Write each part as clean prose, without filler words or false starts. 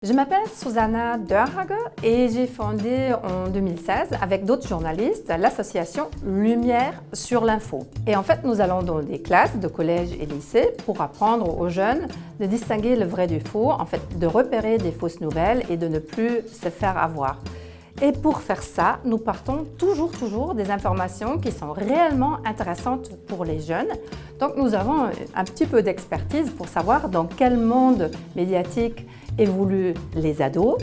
Je m'appelle Susanna Dörhage et j'ai fondé en 2016 avec d'autres journalistes l'association Lumière sur l'info. Et en fait, nous allons dans des classes de collège et lycée pour apprendre aux jeunes de distinguer le vrai du faux, en fait, de repérer des fausses nouvelles et de ne plus se faire avoir. Et pour faire ça, nous partons toujours des informations qui sont réellement intéressantes pour les jeunes. Donc nous avons un petit peu d'expertise pour savoir dans quel monde médiatique évoluent les ados.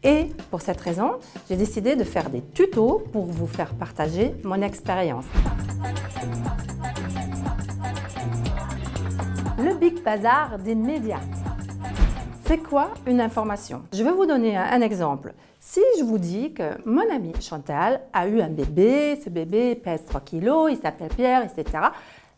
Et pour cette raison, j'ai décidé de faire des tutos pour vous faire partager mon expérience. Le Big Bazar des médias. C'est quoi une information? Je vais vous donner un exemple. Si je vous dis que mon amie Chantal a eu un bébé, ce bébé pèse 3 kilos, il s'appelle Pierre, etc.,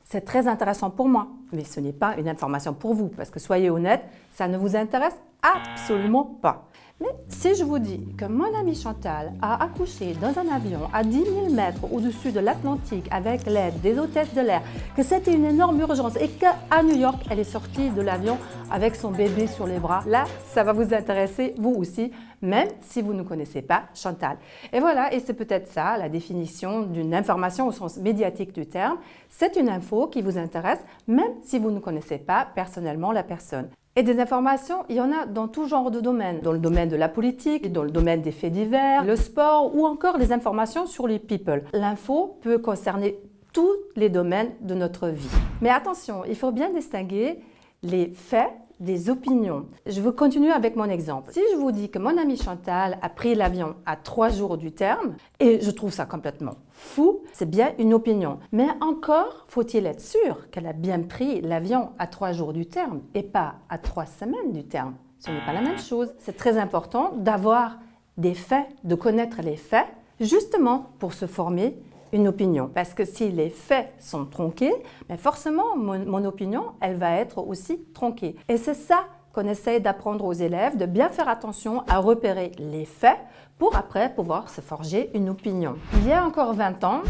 c'est très intéressant pour moi. Mais ce n'est pas une information pour vous, parce que soyez honnête, ça ne vous intéresse absolument pas. Mais si je vous dis que mon amie Chantal a accouché dans un avion à 10 000 mètres au-dessus de l'Atlantique avec l'aide des hôtesses de l'air, que c'était une énorme urgence et qu'à New York, elle est sortie de l'avion avec son bébé sur les bras, là, ça va vous intéresser, vous aussi, même si vous ne connaissez pas Chantal. Et voilà, et c'est peut-être ça, la définition d'une information au sens médiatique du terme. C'est une info qui vous intéresse, même si vous ne connaissez pas personnellement la personne. Et des informations, il y en a dans tout genre de domaines. Dans le domaine de la politique, dans le domaine des faits divers, le sport ou encore des informations sur les people. L'info peut concerner tous les domaines de notre vie. Mais attention, il faut bien distinguer les faits des opinions. Je veux continuer avec mon exemple. Si je vous dis que mon amie Chantal a pris l'avion à 3 jours du terme, et je trouve ça complètement fou, c'est bien une opinion. Mais encore faut-il être sûr qu'elle a bien pris l'avion à 3 jours du terme et pas à 3 semaines du terme. Ce n'est pas la même chose. C'est très important d'avoir des faits, de connaître les faits, justement pour se former une opinion. Parce que si les faits sont tronqués, mais forcément, mon opinion, elle va être aussi tronquée. Et c'est ça qu'on essaye d'apprendre aux élèves, de bien faire attention à repérer les faits pour après pouvoir se forger une opinion. Il y a encore 20 ans,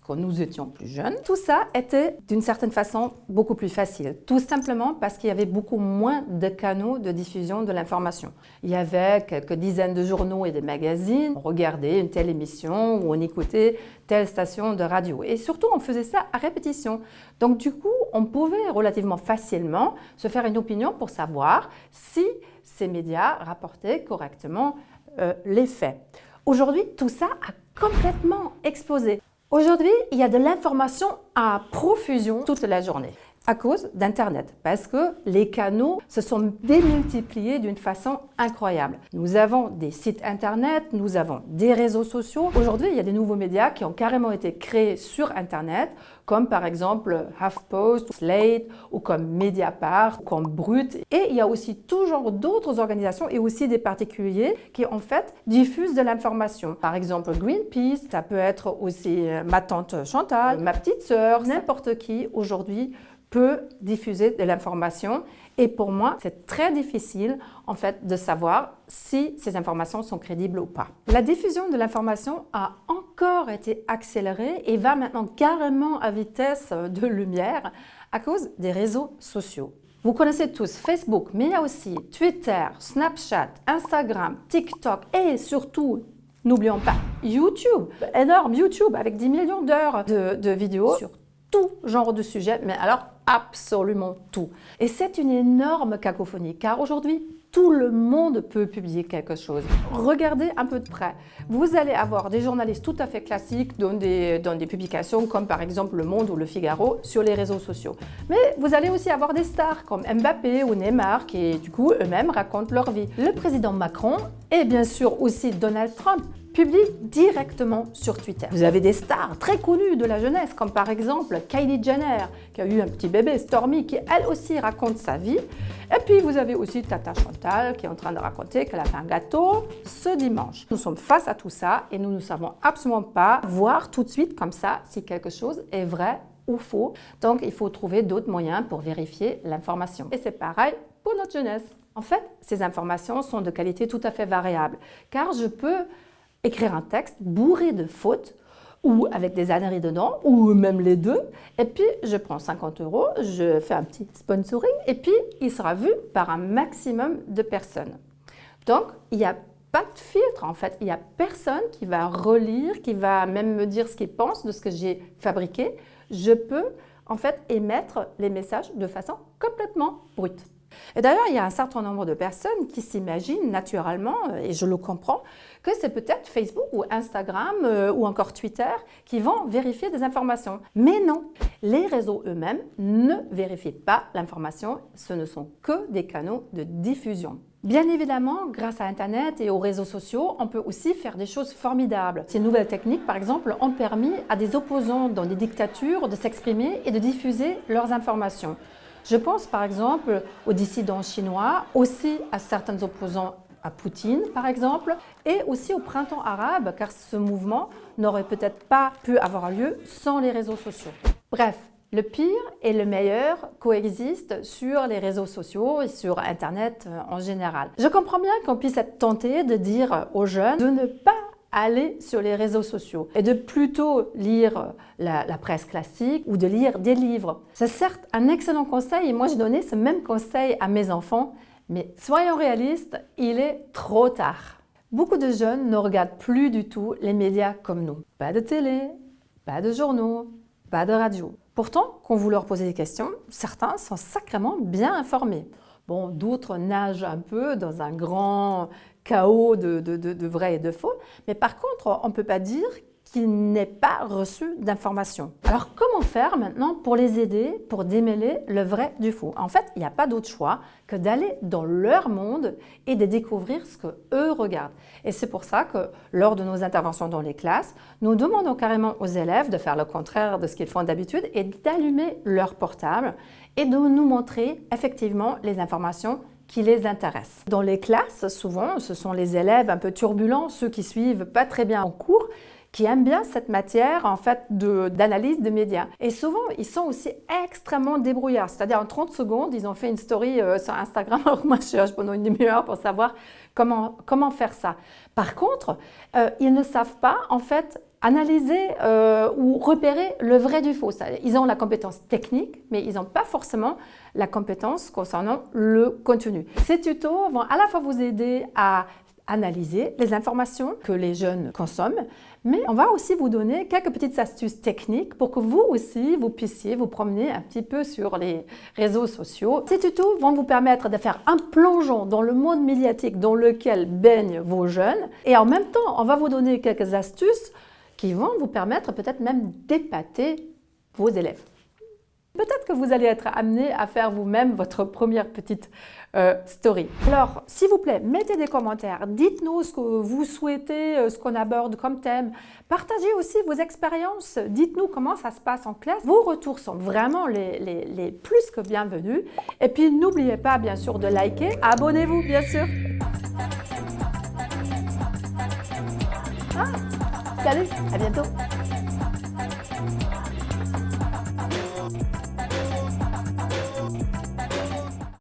quand nous étions plus jeunes, tout ça était d'une certaine façon beaucoup plus facile. Tout simplement parce qu'il y avait beaucoup moins de canaux de diffusion de l'information. Il y avait quelques dizaines de journaux et de magazines. On regardait une telle émission ou on écoutait telle station de radio. Et surtout, on faisait ça à répétition. Donc du coup, on pouvait relativement facilement se faire une opinion pour savoir si ces médias rapportaient correctement les faits. Aujourd'hui, tout ça a complètement explosé. Aujourd'hui, il y a de l'information à profusion toute la journée à cause d'Internet, parce que les canaux se sont démultipliés d'une façon incroyable. Nous avons des sites Internet, nous avons des réseaux sociaux. Aujourd'hui, il y a des nouveaux médias qui ont carrément été créés sur Internet, comme par exemple HuffPost, Slate, ou comme Mediapart, ou comme Brut. Et il y a aussi toujours d'autres organisations et aussi des particuliers qui en fait diffusent de l'information. Par exemple Greenpeace, ça peut être aussi ma tante Chantal, ma petite sœur, n'importe qui aujourd'hui peut diffuser de l'information. Et pour moi, c'est très difficile en fait de savoir si ces informations sont crédibles ou pas. La diffusion de l'information a encore été accélérée et va maintenant carrément à vitesse de lumière à cause des réseaux sociaux. Vous connaissez tous Facebook, mais il y a aussi Twitter, Snapchat, Instagram, TikTok et surtout, n'oublions pas, YouTube, énorme YouTube avec 10 millions d'heures de vidéos sur tout genre de sujet, mais alors absolument tout. Et c'est une énorme cacophonie, car aujourd'hui, tout le monde peut publier quelque chose. Regardez un peu de près. Vous allez avoir des journalistes tout à fait classiques dans des publications comme par exemple Le Monde ou Le Figaro sur les réseaux sociaux. Mais vous allez aussi avoir des stars comme Mbappé ou Neymar qui, du coup, eux-mêmes racontent leur vie. Le président Macron et bien sûr aussi Donald Trump publie directement sur Twitter. Vous avez des stars très connues de la jeunesse, comme par exemple Kylie Jenner, qui a eu un petit bébé, Stormy, qui elle aussi raconte sa vie. Et puis vous avez aussi Tata Chantal, qui est en train de raconter qu'elle a fait un gâteau ce dimanche. Nous sommes face à tout ça et nous ne savons absolument pas voir tout de suite comme ça si quelque chose est vrai ou faux. Donc il faut trouver d'autres moyens pour vérifier l'information. Et c'est pareil pour notre jeunesse. En fait, ces informations sont de qualité tout à fait variable, car je peux écrire un texte bourré de fautes ou avec des âneries dedans, ou même les deux, et puis je prends 50 €, je fais un petit sponsoring, et puis il sera vu par un maximum de personnes. Donc, il n'y a pas de filtre en fait. Il n'y a personne qui va relire, qui va même me dire ce qu'il pense de ce que j'ai fabriqué. Je peux en fait émettre les messages de façon complètement brute. Et d'ailleurs, il y a un certain nombre de personnes qui s'imaginent naturellement, et je le comprends, que c'est peut-être Facebook ou Instagram ou encore Twitter qui vont vérifier des informations. Mais non, les réseaux eux-mêmes ne vérifient pas l'information, ce ne sont que des canaux de diffusion. Bien évidemment, grâce à Internet et aux réseaux sociaux, on peut aussi faire des choses formidables. Ces nouvelles techniques, par exemple, ont permis à des opposants dans des dictatures de s'exprimer et de diffuser leurs informations. Je pense par exemple aux dissidents chinois, aussi à certains opposants à Poutine par exemple, et aussi au printemps arabe, car ce mouvement n'aurait peut-être pas pu avoir lieu sans les réseaux sociaux. Bref, le pire et le meilleur coexistent sur les réseaux sociaux et sur Internet en général. Je comprends bien qu'on puisse être tenté de dire aux jeunes de ne pas aller sur les réseaux sociaux et de plutôt lire la presse classique ou de lire des livres. C'est certes un excellent conseil et moi j'ai donné ce même conseil à mes enfants, mais soyons réalistes, il est trop tard. Beaucoup de jeunes ne regardent plus du tout les médias comme nous. Pas de télé, pas de journaux, pas de radio. Pourtant, quand vous leur posez des questions, certains sont sacrément bien informés. Bon, d'autres nagent un peu dans un grand chaos de vrai et de faux, mais par contre, on ne peut pas dire qu'ils n'aient pas reçu d'informations. Alors, comment faire maintenant pour les aider, pour démêler le vrai du faux? En fait, il n'y a pas d'autre choix que d'aller dans leur monde et de découvrir ce qu'eux regardent. Et c'est pour ça que, lors de nos interventions dans les classes, nous demandons carrément aux élèves de faire le contraire de ce qu'ils font d'habitude et d'allumer leur portable et de nous montrer effectivement les informations qui les intéressent. Dans les classes, souvent, ce sont les élèves un peu turbulents, ceux qui suivent pas très bien en cours, qui aiment bien cette matière en fait d'analyse de médias. Et souvent, ils sont aussi extrêmement débrouillards. C'est-à-dire en 30 secondes, ils ont fait une story sur Instagram, alors que moi je cherche pendant une demi-heure pour savoir comment faire ça. Par contre, ils ne savent pas en fait analyser ou repérer le vrai du faux. Ils ont la compétence technique, mais ils n'ont pas forcément la compétence concernant le contenu. Ces tutos vont à la fois vous aider à analyser les informations que les jeunes consomment, mais on va aussi vous donner quelques petites astuces techniques pour que vous aussi, vous puissiez vous promener un petit peu sur les réseaux sociaux. Ces tutos vont vous permettre de faire un plongeon dans le monde médiatique dans lequel baignent vos jeunes et en même temps, on va vous donner quelques astuces qui vont vous permettre peut-être même d'épater vos élèves. Peut-être que vous allez être amené à faire vous-même votre première petite story. Alors, s'il vous plaît, mettez des commentaires, dites-nous ce que vous souhaitez, ce qu'on aborde comme thème. Partagez aussi vos expériences, dites-nous comment ça se passe en classe. Vos retours sont vraiment les plus que bienvenus. Et puis, n'oubliez pas, bien sûr, de liker. Abonnez-vous, bien sûr. Salut, à bientôt.